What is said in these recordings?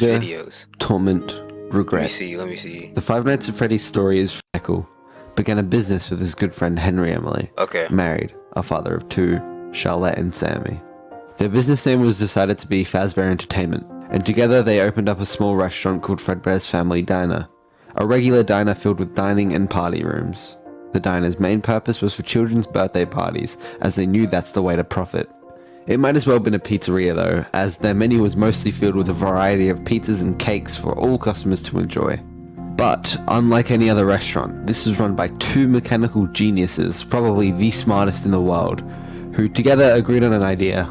videos. Torment, regret. Let me see. The Five Nights at Freddy's story is Michael began a business with his good friend Henry Emily. Okay. Married, a father of two, Charlotte and Sammy. Their business name was decided to be Fazbear Entertainment, and together they opened up a small restaurant called Fredbear's Family Diner, a regular diner filled with dining and party rooms. The diner's main purpose was for children's birthday parties, as they knew that's the way to profit. It might as well have been a pizzeria though, as their menu was mostly filled with a variety of pizzas and cakes for all customers to enjoy. But, unlike any other restaurant, this was run by two mechanical geniuses, probably the smartest in the world, who together agreed on an idea.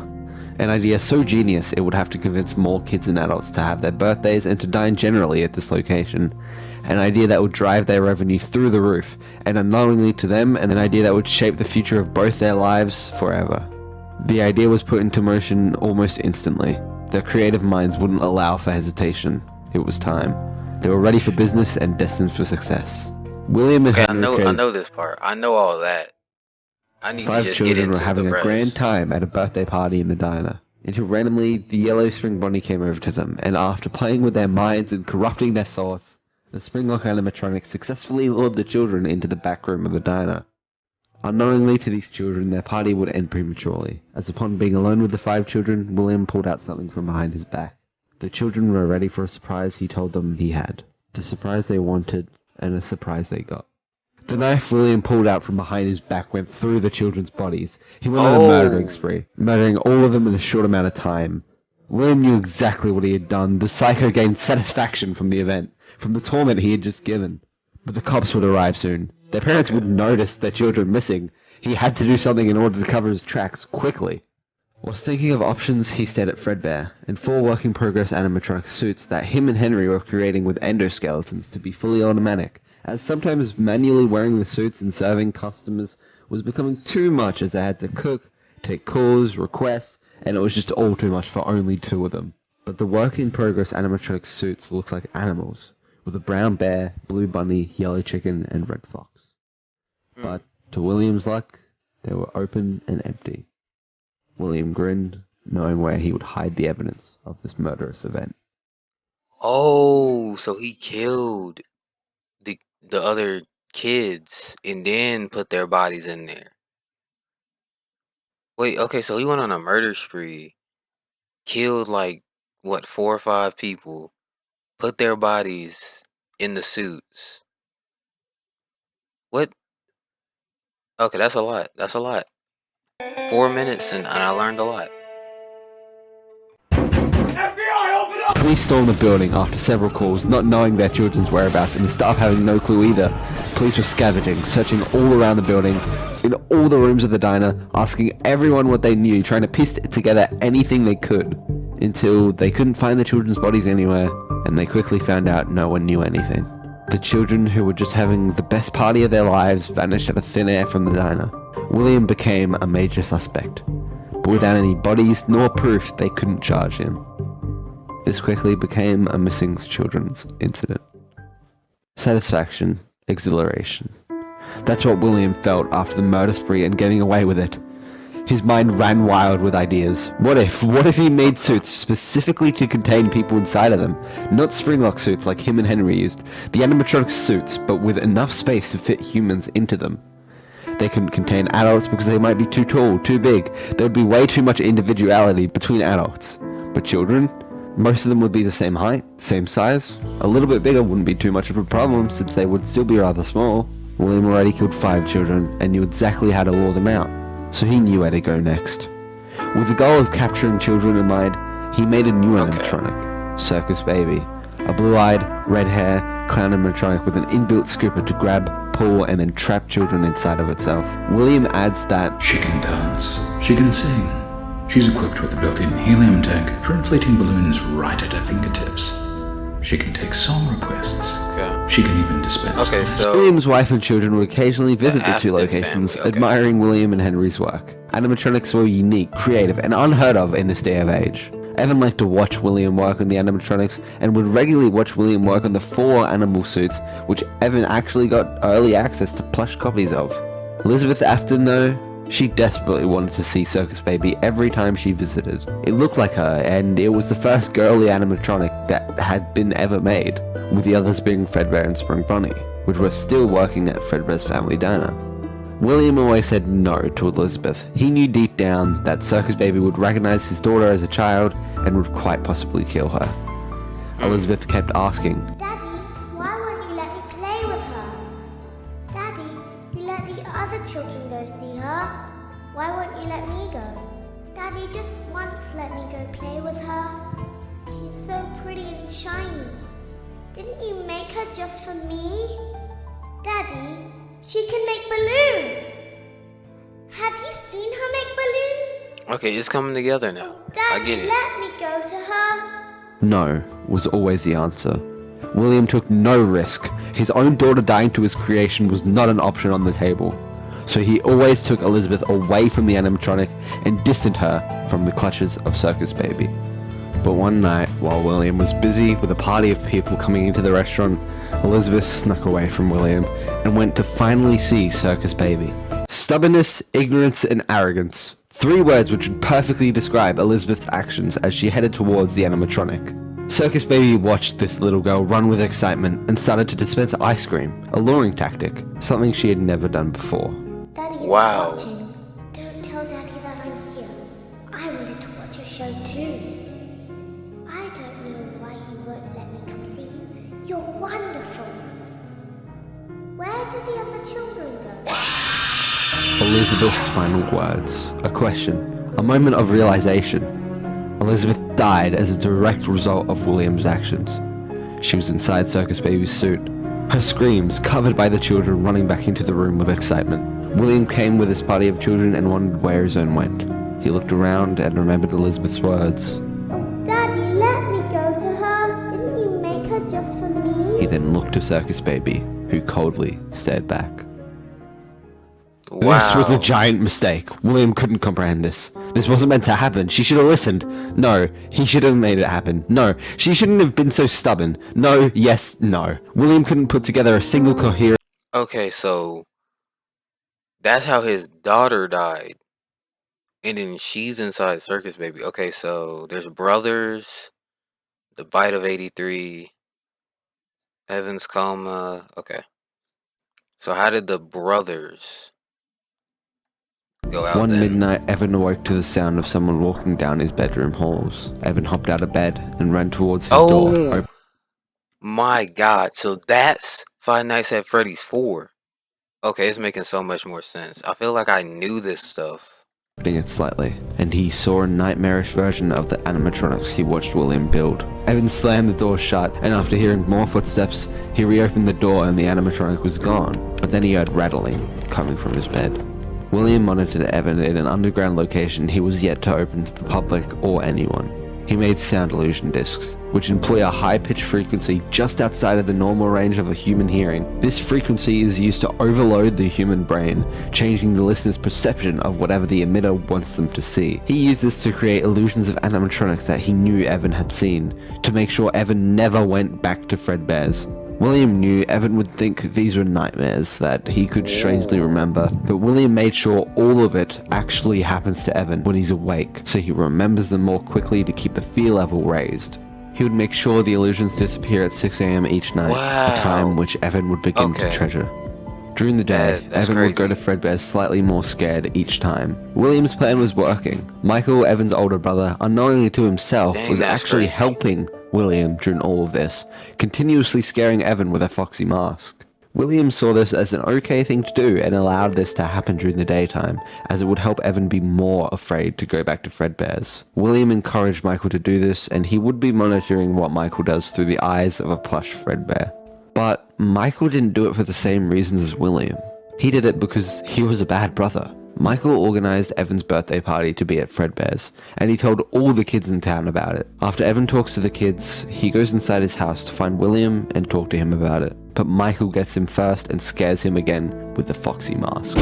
An idea so genius it would have to convince more kids and adults to have their birthdays and to dine generally at this location. An idea that would drive their revenue through the roof, and unknowingly to them, an idea that would shape the future of both their lives forever. The idea was put into motion almost instantly. Their creative minds wouldn't allow for hesitation. It was time. They were ready for business and destined for success. William and Okay, Henry I know this part. I know all that. I need to Five just get children into were having the a rest. grand time at a birthday party in the diner, until randomly the yellow spring bunny came over to them, and after playing with their minds and corrupting their thoughts, the Springlock animatronic successfully lured the children into the back room of the diner. Unknowingly to these children, their party would end prematurely, as upon being alone with the five children, William pulled out something from behind his back. The children were ready for a surprise he told them he had. The surprise they wanted, and a surprise they got. The knife William pulled out from behind his back went through the children's bodies. He went on a murdering spree, murdering all of them in a short amount of time. William knew exactly what he had done. The psycho gained satisfaction from the event, from the torment he had just given. But the cops would arrive soon. Their parents would notice their children missing. He had to do something in order to cover his tracks quickly. Whilst thinking of options, he stayed at Fredbear, in 4 work-in-progress animatronic suits that him and Henry were creating with endoskeletons to be fully automatic, as sometimes manually wearing the suits and serving customers was becoming too much as they had to cook, take calls, requests, and it was just all too much for only 2 of them. But the work-in-progress animatronic suits looked like animals, with a brown bear, blue bunny, yellow chicken, and red fox. But, to William's luck, they were open and empty. William grinned, knowing where he would hide the evidence of this murderous event. Oh, so he killed the other kids and then put their bodies in there. Wait, okay, so he went on a murder spree, killed like what 4 or 5 people, put their bodies in the suits. What? Okay, that's a lot. That's a lot. 4 minutes and I learned a lot. Police stormed the building after several calls, not knowing their children's whereabouts, and the staff having no clue either. Police were scavenging, searching all around the building, in all the rooms of the diner, asking everyone what they knew, trying to piece together anything they could, until they couldn't find the children's bodies anywhere, and they quickly found out no one knew anything. The children, who were just having the best party of their lives, vanished out of thin air from the diner. William became a major suspect, but without any bodies nor proof, they couldn't charge him. This quickly became a missing children's incident. Satisfaction, exhilaration. That's what William felt after the murder spree and getting away with it. His mind ran wild with ideas. What if he made suits specifically to contain people inside of them? Not Springlock suits like him and Henry used. The animatronic suits, but with enough space to fit humans into them. They couldn't contain adults because they might be too tall, too big. There would be way too much individuality between adults. But children? Most of them would be the same height, same size. A little bit bigger wouldn't be too much of a problem since they would still be rather small. William already killed 5 children and knew exactly how to lure them out, so he knew where to go next. With the goal of capturing children in mind, he made a new animatronic, Circus Baby. A blue-eyed, red-hair clown animatronic with an inbuilt scooper to grab, pull, and then trap children inside of itself. William adds that she can dance, she can sing. She's equipped with a built-in helium tank for inflating balloons right at her fingertips. She can take song requests. Okay. She can even dispense. Okay, so William's wife and children would occasionally visit the 2 locations, family, admiring William and Henry's work. Animatronics were unique, creative, and unheard of in this day of age. Evan liked to watch William work on the animatronics, and would regularly watch William work on the 4 animal suits, which Evan actually got early access to plush copies of. Elizabeth Afton, though, She desperately wanted to see Circus Baby every time she visited. It looked like her, and it was the first girly animatronic that had been ever made, with the others being Fredbear and Spring Bunny, which were still working at Fredbear's family diner. William always said no to Elizabeth. He knew deep down that Circus Baby would recognize his daughter as a child and would quite possibly kill her. Elizabeth kept asking, Daddy, why won't you let me play with her? Daddy, you let the other children go see her. Why won't you let me go? Daddy, just once let me go play with her. She's so pretty and shiny. Didn't you make her just for me? Daddy, she can make balloons. Have you seen her make balloons? Okay, it's coming together now. Daddy, I get it. let me go to her. no was always the answer. William took no risk. His own daughter dying to his creation was not an option on the table. So he always took Elizabeth away from the animatronic and distanced her from the clutches of Circus Baby. But one night, while William was busy with a party of people coming into the restaurant, Elizabeth snuck away from William and went to finally see Circus Baby. Stubbornness, ignorance, and arrogance. 3 words which would perfectly describe Elizabeth's actions as she headed towards the animatronic. Circus Baby watched this little girl run with excitement and started to dispense ice cream, a luring tactic, something she had never done before. Daddy is Wow. watching. Don't tell Daddy that I'm here. I wanted to watch your show too. I don't know why he won't let me come see you. You're wonderful. Where did the other children go? Elizabeth's final words. A question. A moment of realization. Elizabeth died as a direct result of William's actions. She was inside Circus Baby's suit. Her screams covered by the children running back into the room with excitement. William came with his party of children and wondered where his own went. He looked around and remembered Elizabeth's words. Daddy, let me go to her. Didn't you make her just for me? He then looked to Circus Baby, who coldly stared back. Wow. This was a giant mistake. William couldn't comprehend this. This wasn't meant to happen. She should have listened. No, he should have made it happen. No, she shouldn't have been so stubborn. No, yes, no. William couldn't put together a single coherent... Okay, so that's how his daughter died. And then she's inside Circus Baby. Okay, so there's brothers, the bite of 83, Evan's coma. Okay. So how did the brothers go out One then? midnight, Evan awoke to the sound of someone walking down his bedroom halls. Evan hopped out of bed and ran towards his door. My God. So that's Five Nights at Freddy's 4. Okay, it's making so much more sense. I feel like I knew this stuff. Opening it slightly, and he saw a nightmarish version of the animatronics he watched William build. Evan slammed the door shut, and after hearing more footsteps, he reopened the door and the animatronic was gone. But then he heard rattling coming from his bed. William monitored Evan in an underground location he was yet to open to the public or anyone. He made sound illusion discs, which employ a high-pitched frequency just outside of the normal range of a human hearing. This frequency is used to overload the human brain, changing the listener's perception of whatever the emitter wants them to see. He used this to create illusions of animatronics that he knew Evan had seen, to make sure Evan never went back to Fredbear's. William knew Evan would think these were nightmares that he could strangely remember, but William made sure all of it actually happens to Evan when he's awake, so he remembers them more quickly to keep the fear level raised. He would make sure the illusions disappear at 6 AM each night, a time which Evan would begin to treasure. During the day, Evan would go to Fredbear's slightly more scared each time. William's plan was working. Michael, Evan's older brother, unknowingly to himself, was actually helping William during all of this, continuously scaring Evan with a foxy mask. William saw this as an okay thing to do and allowed this to happen during the daytime, as it would help Evan be more afraid to go back to Fredbear's. William encouraged Michael to do this, and he would be monitoring what Michael does through the eyes of a plush Fredbear. But Michael didn't do it for the same reasons as William. He did it because he was a bad brother. Michael organized Evan's birthday party to be at Fredbear's, and he told all the kids in town about it. After Evan talks to the kids, he goes inside his house to find William and talk to him about it. But Michael gets him first and scares him again with the foxy mask.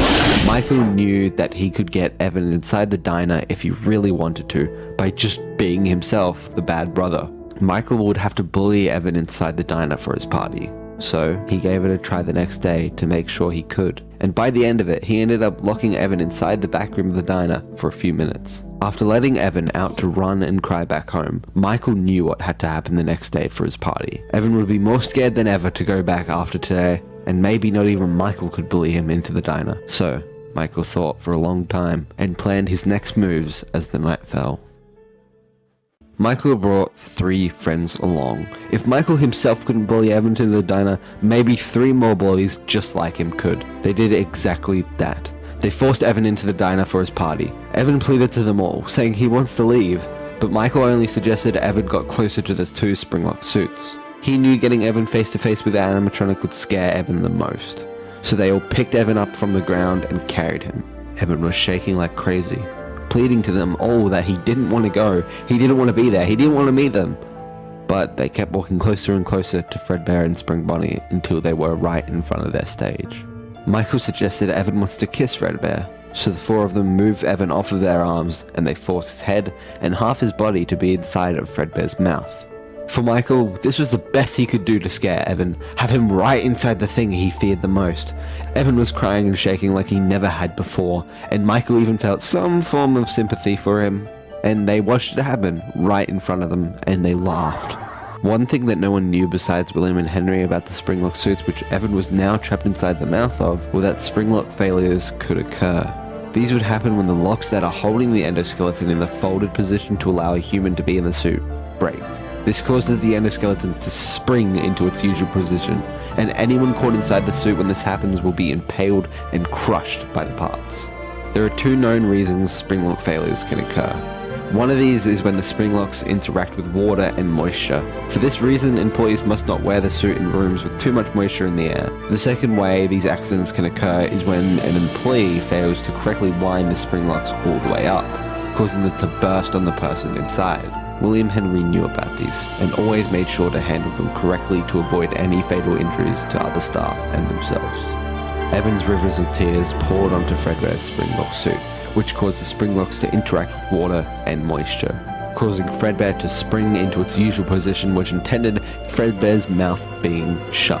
Michael knew that he could get Evan inside the diner if he really wanted to, by just being himself, the bad brother. Michael would have to bully Evan inside the diner for his party. So he gave it a try the next day to make sure he could, and by the end of it, he ended up locking Evan inside the back room of the diner for a few minutes. After letting Evan out to run and cry back home, Michael knew what had to happen the next day for his party. Evan would be more scared than ever to go back after today, and maybe not even Michael could bully him into the diner. So, Michael thought for a long time and planned his next moves as the night fell. Michael brought 3 friends along. If Michael himself couldn't bully Evan to the diner, maybe 3 more bullies just like him could. They did exactly that. They forced Evan into the diner for his party. Evan pleaded to them all, saying he wants to leave, but Michael only suggested Evan got closer to the 2 Springlock suits. He knew getting Evan face to face with the animatronic would scare Evan the most, so they all picked Evan up from the ground and carried him. Evan was shaking like crazy, pleading to them all that he didn't want to go, he didn't want to be there, he didn't want to meet them. But they kept walking closer and closer to Fredbear and Spring Bonnie until they were right in front of their stage. Michael suggested Evan wants to kiss Fredbear, so the 4 of them moved Evan off of their arms and they forced his head and half his body to be inside of Fredbear's mouth. For Michael, this was the best he could do to scare Evan, have him right inside the thing he feared the most. Evan was crying and shaking like he never had before, and Michael even felt some form of sympathy for him, and they watched it happen right in front of them, and they laughed. One thing that no one knew besides William and Henry about the Springlock suits which Evan was now trapped inside the mouth of, were that Springlock failures could occur. These would happen when the locks that are holding the endoskeleton in the folded position to allow a human to be in the suit break. This causes the endoskeleton to spring into its usual position, and anyone caught inside the suit when this happens will be impaled and crushed by the parts. There are 2 known reasons springlock failures can occur. One of these is when the springlocks interact with water and moisture. For this reason, employees must not wear the suit in rooms with too much moisture in the air. The second way these accidents can occur is when an employee fails to correctly wind the springlocks all the way up, causing them to burst on the person inside. William Henry knew about these, and always made sure to handle them correctly to avoid any fatal injuries to other staff and themselves. Evan's rivers of tears poured onto Fredbear's springlock suit, which caused the springlocks to interact with water and moisture, causing Fredbear to spring into its usual position, which intended Fredbear's mouth being shut.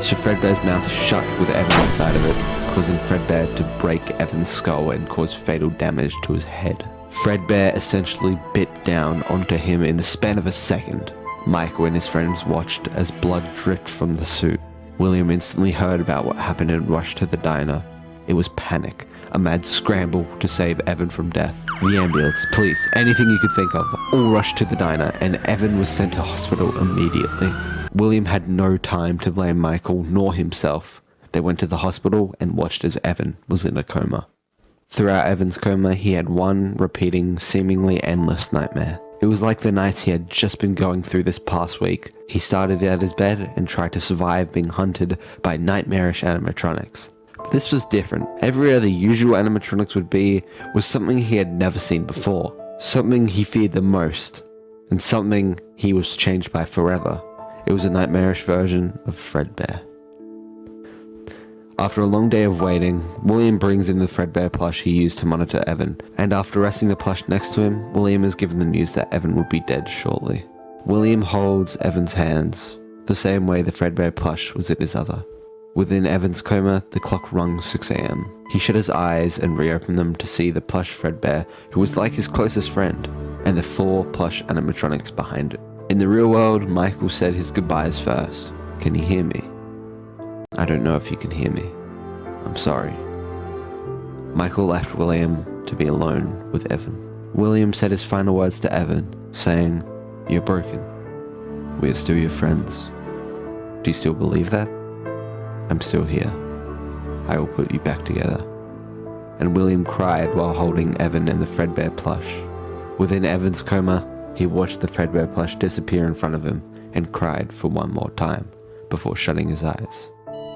So Fredbear's mouth is shut with Evan inside of it, causing Fredbear to break Evan's skull and cause fatal damage to his head. Fredbear essentially bit down onto him in the span of a second. Michael and his friends watched as blood dripped from the suit. William instantly heard about what happened and rushed to the diner. It was panic, a mad scramble to save Evan from death. The ambulance, police, anything you could think of, all rushed to the diner, and Evan was sent to hospital immediately. William had no time to blame Michael nor himself. They went to the hospital and watched as Evan was in a coma. Throughout Evan's coma, he had one repeating, seemingly endless nightmare. It was like the nights he had just been going through this past week. He started at his bed and tried to survive being hunted by nightmarish animatronics. But this was different. Everywhere the usual animatronics would be was something he had never seen before. Something he feared the most. And something he was changed by forever. It was a nightmarish version of Fredbear. After a long day of waiting, William brings in the Fredbear plush he used to monitor Evan, and after resting the plush next to him, William is given the news that Evan would be dead shortly. William holds Evan's hands, the same way the Fredbear plush was in his other. Within Evan's coma, the clock rung 6 a.m. He shut his eyes and reopened them to see the plush Fredbear, who was like his closest friend, and the 4 plush animatronics behind it. In the real world, Michael said his goodbyes first. Can you hear me? I don't know if you can hear me. I'm sorry. Michael left William to be alone with Evan. William said his final words to Evan, saying, "You're broken. We are still your friends. Do you still believe that? I'm still here. I will put you back together." And William cried while holding Evan and the Fredbear plush. Within Evan's coma, he watched the Fredbear plush disappear in front of him and cried for one more time before shutting his eyes.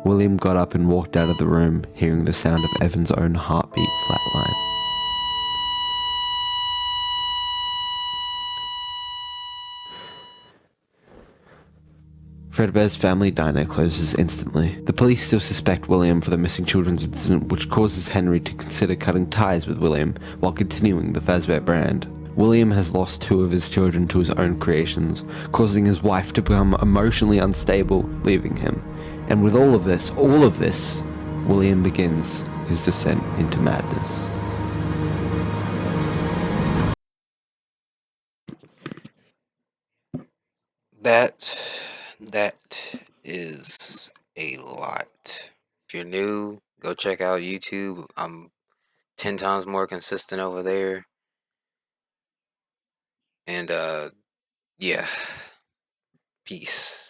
William got up and walked out of the room, hearing the sound of Evan's own heartbeat flatline. Fredbear's family diner closes instantly. The police still suspect William for the missing children's incident, which causes Henry to consider cutting ties with William while continuing the Fazbear brand. William has lost 2 of his children to his own creations, causing his wife to become emotionally unstable, leaving him. And with all of this, William begins his descent into madness. That is a lot. If you're new, go check out YouTube. I'm 10 times more consistent over there. And yeah. Peace.